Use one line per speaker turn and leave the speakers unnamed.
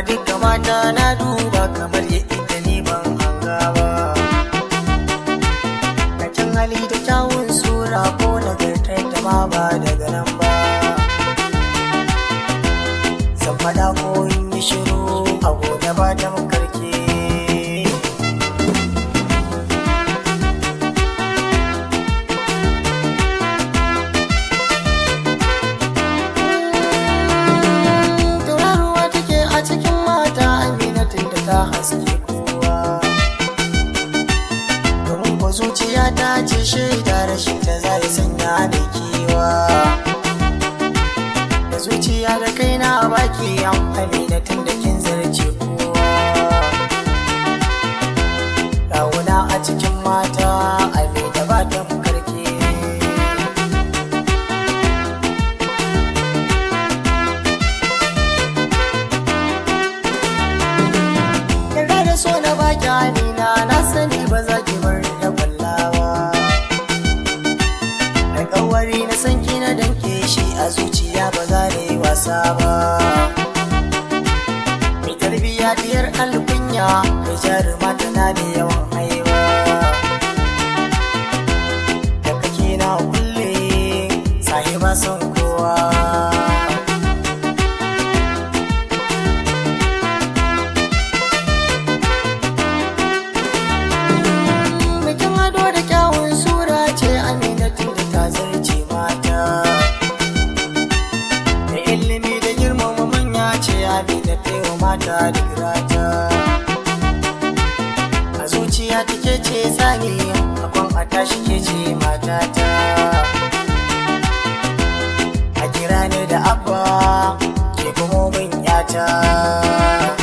duka mata na duba kamar yadda ni ban hanga ba. Kakin hali da kyawun sura ko nagartar ta ma ba daga nan ba. Zan faɗa ko in yi shiru a gobe ba ta makarke. Turaruwa take a cikin mata Amina tunda ta haske kowa. Domin ko zuciya ta ce shaida rashin ta zai sanya da kewa. Da zuciya da kaina baki Amina tunda kin zarce kowa. Rawuna a cikin mata Amina ba ta makarke. So na baki Amina na sani ba za ki bar da kwallawa. Alƙawari na san ki na danke shi a zuciya ba za da yi wasa ba. Mai tarbiyya diyar alkunya mai jaruma tana da yawan haiba. Da kake na kulle sahiba son kowa. Mata da girata a zuciya take ce tsani akwan a tashi ke ce matata. A kira ne da abba ke kuma bin yata.